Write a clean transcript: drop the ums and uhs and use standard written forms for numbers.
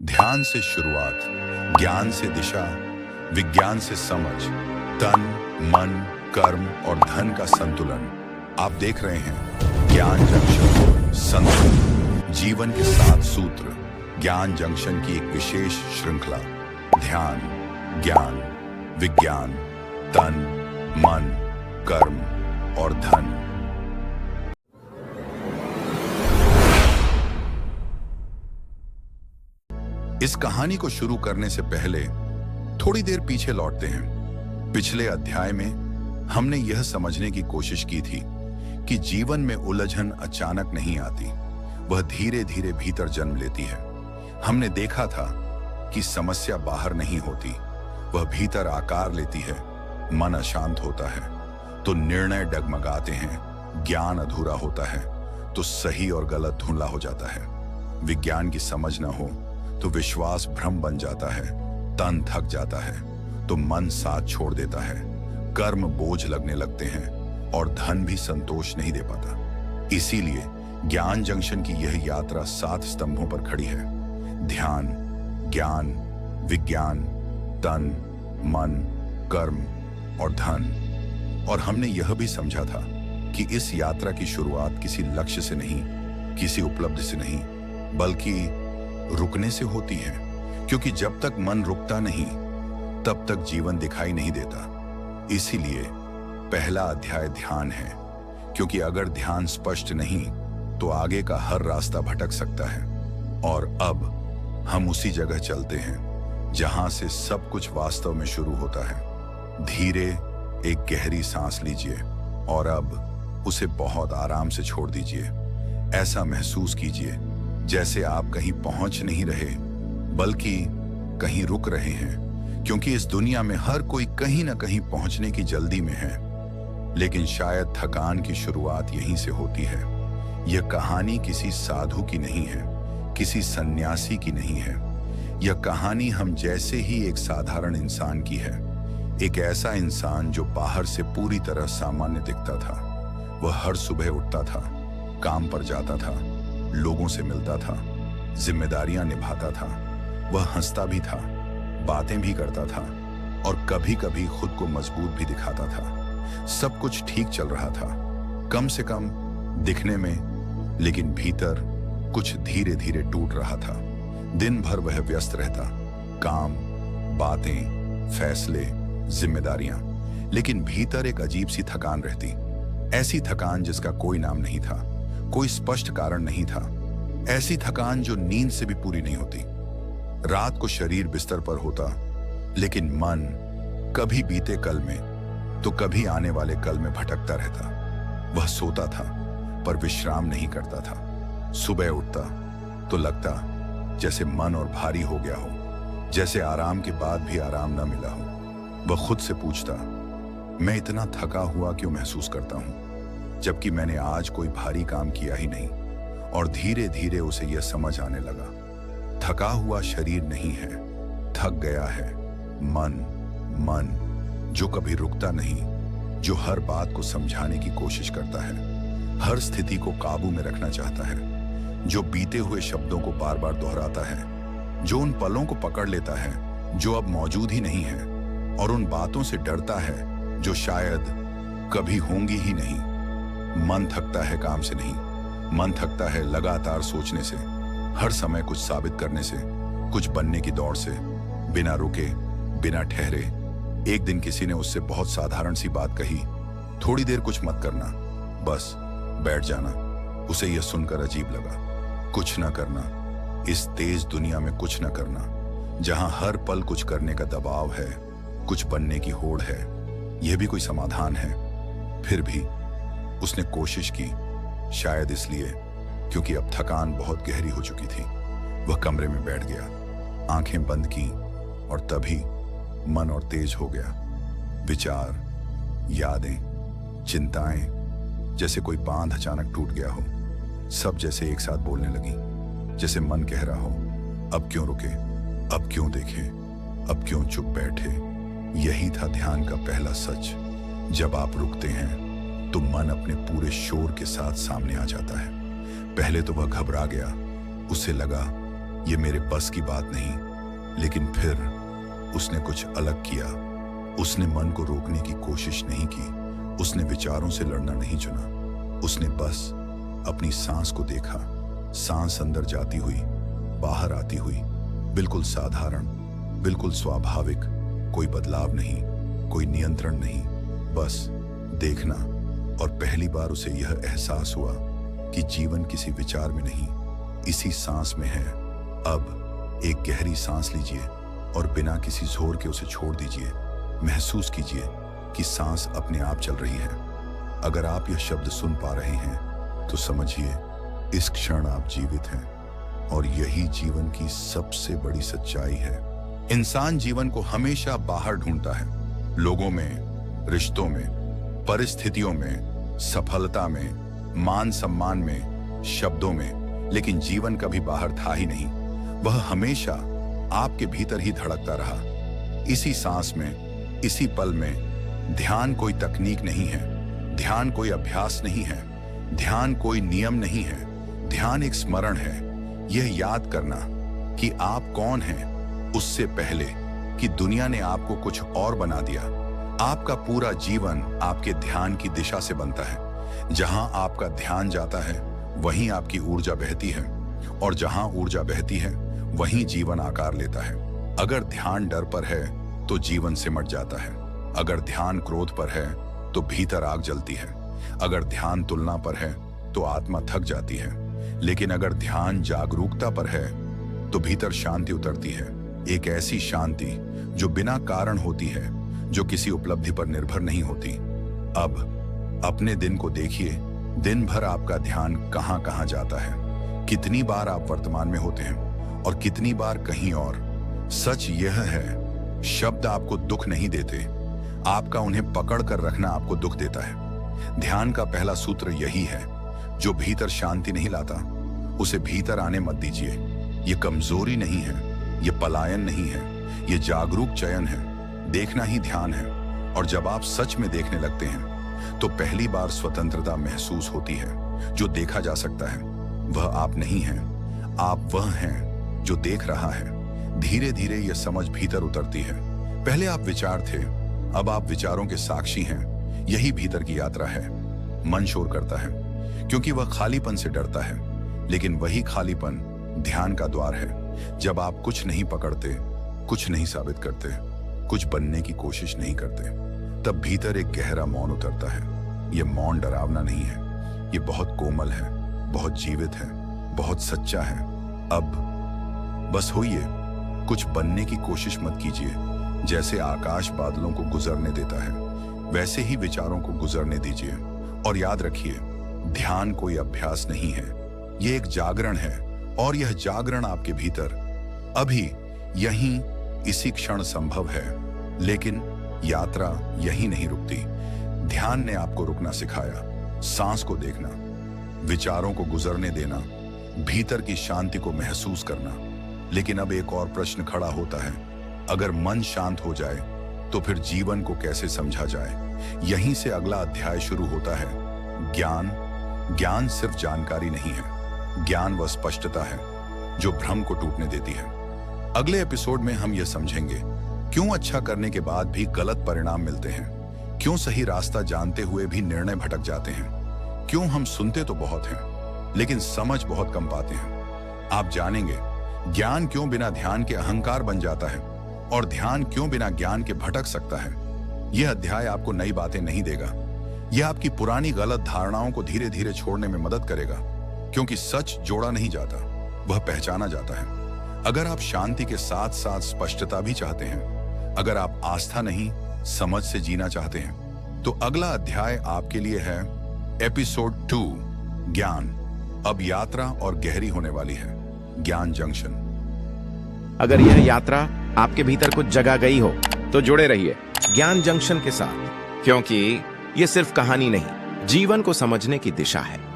ध्यान से शुरुआत, ज्ञान से दिशा, विज्ञान से समझ, तन, मन, कर्म और धन का संतुलन। आप देख रहे हैं ज्ञान जंक्शन, संतुलन, जीवन के 7 सूत्र। ज्ञान जंक्शन की एक विशेष श्रृंखला। ध्यान, ज्ञान, विज्ञान, तन, मन, कर्म और धन। इस कहानी को शुरू करने से पहले थोड़ी देर पीछे लौटते हैं। पिछले अध्याय में हमने यह समझने की कोशिश की थी कि जीवन में उलझन अचानक नहीं आती, वह धीरे धीरे भीतर जन्म लेती है। हमने देखा था कि समस्या बाहर नहीं होती, वह भीतर आकार लेती है। मन अशांत होता है तो निर्णय डगमगाते हैं, ज्ञान अधूरा होता है तो सही और गलत धुंधला हो जाता है। विज्ञान की समझ न हो तो विश्वास भ्रम बन जाता है, तन थक जाता है तो मन साथ छोड़ देता है, कर्म बोझ लगने लगते हैं और धन भी संतोष नहीं दे पाता। इसीलिए ज्ञान जंक्शन की यह यात्रा 7 स्तंभों पर खड़ी है। ध्यान, ज्ञान, विज्ञान, तन, मन, कर्म और धन। और हमने यह भी समझा था कि इस यात्रा की शुरुआत किसी लक्ष्य से नहीं, किसी उपलब्धि से नहीं, बल्कि रुकने से होती है। क्योंकि जब तक मन रुकता नहीं तब तक जीवन दिखाई नहीं देता। इसीलिए पहला अध्याय ध्यान है, क्योंकि अगर ध्यान स्पष्ट नहीं तो आगे का हर रास्ता भटक सकता है। और अब हम उसी जगह चलते हैं जहां से सब कुछ वास्तव में शुरू होता है। धीरे एक गहरी सांस लीजिए और अब उसे बहुत आराम से छोड़ दीजिए। ऐसा महसूस कीजिए जैसे आप कहीं पहुंच नहीं रहे बल्कि कहीं रुक रहे हैं, क्योंकि इस दुनिया में हर कोई कहीं ना कहीं पहुंचने की जल्दी में है। लेकिन शायद थकान की शुरुआत यहीं से होती है। यह कहानी किसी साधु की नहीं है, किसी सन्यासी की नहीं है। यह कहानी हम जैसे ही एक साधारण इंसान की है। एक ऐसा इंसान जो बाहर से पूरी तरह सामान्य दिखता था। वह हर सुबह उठता था, काम पर जाता था, लोगों से मिलता था, जिम्मेदारियां निभाता था। वह हंसता भी था, बातें भी करता था और कभी कभी खुद को मजबूत भी दिखाता था। सब कुछ ठीक चल रहा था, कम से कम दिखने में, लेकिन भीतर कुछ धीरे धीरे टूट रहा था। दिन भर वह व्यस्त रहता, काम, बातें, फैसले, जिम्मेदारियां, लेकिन भीतर एक अजीब सी थकान रहती। ऐसी थकान जिसका कोई नाम नहीं था, कोई स्पष्ट कारण नहीं था। ऐसी थकान जो नींद से भी पूरी नहीं होती। रात को शरीर बिस्तर पर होता, लेकिन मन कभी बीते कल में तो कभी आने वाले कल में भटकता रहता। वह सोता था पर विश्राम नहीं करता था। सुबह उठता तो लगता जैसे मन और भारी हो गया हो, जैसे आराम के बाद भी आराम न मिला हो। वह खुद से पूछता, मैं इतना थका हुआ क्यों महसूस करता हूं, जबकि मैंने आज कोई भारी काम किया ही नहीं। और धीरे धीरे उसे यह समझ आने लगा, थका हुआ शरीर नहीं है, थक गया है मन जो कभी रुकता नहीं, जो हर बात को समझाने की कोशिश करता है, हर स्थिति को काबू में रखना चाहता है, जो बीते हुए शब्दों को बार बार दोहराता है, जो उन पलों को पकड़ लेता है जो अब मौजूद ही नहीं है, और उन बातों से डरता है जो शायद कभी होंगी ही नहीं। मन थकता है काम से नहीं, मन थकता है लगातार सोचने से, हर समय कुछ साबित करने से, कुछ बनने की दौड़ से, बिना रुके, बिना ठहरे। एक दिन किसी ने उससे बहुत साधारण सी बात कही, थोड़ी देर कुछ मत करना, बस बैठ जाना। उसे यह सुनकर अजीब लगा, कुछ न करना, इस तेज दुनिया में कुछ न करना, जहां हर पल कुछ करने का दबाव है, कुछ बनने की होड़ है, यह भी कोई समाधान है? फिर भी उसने कोशिश की, शायद इसलिए क्योंकि अब थकान बहुत गहरी हो चुकी थी। वह कमरे में बैठ गया, आंखें बंद की और तभी मन और तेज हो गया। विचार, यादें, चिंताएं, जैसे कोई बांध अचानक टूट गया हो, सब जैसे एक साथ बोलने लगी। जैसे मन कह रहा हो, अब क्यों रुके, अब क्यों देखे, अब क्यों चुप बैठे। यही था ध्यान का पहला सच। जब आप रुकते हैं तो मन अपने पूरे शोर के साथ सामने आ जाता है। पहले तो वह घबरा गया, उसे लगा ये मेरे बस की बात नहीं। लेकिन फिर उसने कुछ अलग किया। उसने मन को रोकने की कोशिश नहीं की, उसने विचारों से लड़ना नहीं चुना। उसने बस अपनी सांस को देखा। सांस अंदर जाती हुई, बाहर आती हुई, बिल्कुल साधारण, बिल्कुल स्वाभाविक। कोई बदलाव नहीं, कोई नियंत्रण नहीं, बस देखना। और पहली बार उसे यह एहसास हुआ कि जीवन किसी विचार में नहीं, इसी सांस में है। अब एक गहरी सांस लीजिए और बिना किसी जोर के उसे छोड़ दीजिए। महसूस कीजिए कि सांस अपने आप चल रही है। अगर आप यह शब्द सुन पा रहे हैं तो समझिए इस क्षण आप जीवित हैं, और यही जीवन की सबसे बड़ी सच्चाई है। इंसान जीवन को हमेशा बाहर ढूंढता है, लोगों में, रिश्तों में, परिस्थितियों में, सफलता में, मान सम्मान में, शब्दों में, लेकिन जीवन कभी बाहर था ही नहीं। वह हमेशा आपके भीतर ही धड़कता रहा, इसी सांस में, इसी पल में। ध्यान कोई तकनीक नहीं है, ध्यान कोई अभ्यास नहीं है, ध्यान कोई नियम नहीं है। ध्यान एक स्मरण है, यह याद करना कि आप कौन हैं उससे पहले कि दुनिया ने आपको कुछ और बना दिया। आपका पूरा जीवन आपके ध्यान की दिशा से बनता है। जहां आपका ध्यान जाता है वहीं आपकी ऊर्जा बहती है, और जहां ऊर्जा बहती है वहीं जीवन आकार लेता है। अगर ध्यान डर पर है तो जीवन सिमट जाता है। अगर ध्यान क्रोध पर है तो भीतर आग जलती है। अगर ध्यान तुलना पर है तो आत्मा थक जाती है। लेकिन अगर ध्यान जागरूकता पर है तो भीतर शांति उतरती है। एक ऐसी शांति जो बिना कारण होती है, जो किसी उपलब्धि पर निर्भर नहीं होती। अब अपने दिन को देखिए, दिन भर आपका ध्यान कहां कहां जाता है। कितनी बार आप वर्तमान में होते हैं और कितनी बार कहीं और। सच यह है, शब्द आपको दुख नहीं देते, आपका उन्हें पकड़ कर रखना आपको दुख देता है। ध्यान का पहला सूत्र यही है, जो भीतर शांति नहीं लाता उसे भीतर आने मत दीजिए। ये कमजोरी नहीं है, ये पलायन नहीं है, ये जागरूक चयन है। देखना ही ध्यान है, और जब आप सच में देखने लगते हैं तो पहली बार स्वतंत्रता महसूस होती है। जो देखा जा सकता है वह आप नहीं हैं, आप वह हैं जो देख रहा है। धीरे धीरे यह समझ भीतर उतरती है। पहले आप विचार थे, अब आप विचारों के साक्षी हैं। यही भीतर की यात्रा है। मन शोर करता है क्योंकि वह खालीपन से डरता है, लेकिन वही खालीपन ध्यान का द्वार है। जब आप कुछ नहीं पकड़ते, कुछ नहीं साबित करते, कुछ बनने की कोशिश नहीं करते, तब भीतर एक गहरा मौन उतरता है। यह मौन डरावना नहीं है, यह बहुत कोमल है, बहुत जीवित है, बहुत सच्चा है। अब बस होइए, कुछ बनने की कोशिश मत कीजिए। जैसे आकाश बादलों को गुजरने देता है, वैसे ही विचारों को गुजरने दीजिए। और याद रखिए, ध्यान कोई अभ्यास नहीं है, यह एक जागरण है। और यह जागरण आपके भीतर अभी यहीं इसी क्षण संभव है। लेकिन यात्रा यहीं नहीं रुकती। ध्यान ने आपको रुकना सिखाया, सांस को देखना, विचारों को गुजरने देना, भीतर की शांति को महसूस करना। लेकिन अब एक और प्रश्न खड़ा होता है, अगर मन शांत हो जाए तो फिर जीवन को कैसे समझा जाए? यहीं से अगला अध्याय शुरू होता है। ज्ञान। ज्ञान सिर्फ जानकारी नहीं है, ज्ञान वह स्पष्टता है जो भ्रम को टूटने देती है। अगले एपिसोड में हम यह समझेंगे क्यों अच्छा करने के बाद भी गलत परिणाम मिलते हैं, क्यों सही रास्ता जानते हुए भी निर्णय भटक जाते हैं, क्यों हम सुनते तो बहुत हैं लेकिन समझ बहुत कम पाते हैं। आप जानेंगे ज्ञान क्यों बिना ध्यान के अहंकार बन जाता है, और ध्यान क्यों बिना ज्ञान के भटक सकता है। यह अध्याय आपको नई बातें नहीं देगा, यह आपकी पुरानी गलत धारणाओं को धीरे धीरे छोड़ने में मदद करेगा। क्योंकि सच जोड़ा नहीं जाता, वह पहचाना जाता है। अगर आप शांति के साथ साथ स्पष्टता भी चाहते हैं, अगर आप आस्था नहीं समझ से जीना चाहते हैं, तो अगला अध्याय आपके लिए है एपिसोड 2, ज्ञान। अब यात्रा और गहरी होने वाली है, ज्ञान जंक्शन। अगर यह यात्रा आपके भीतर कुछ जगह गई हो तो जुड़े रहिए ज्ञान जंक्शन के साथ, क्योंकि ये सिर्फ कहानी नहीं, जीवन को समझने की दिशा है।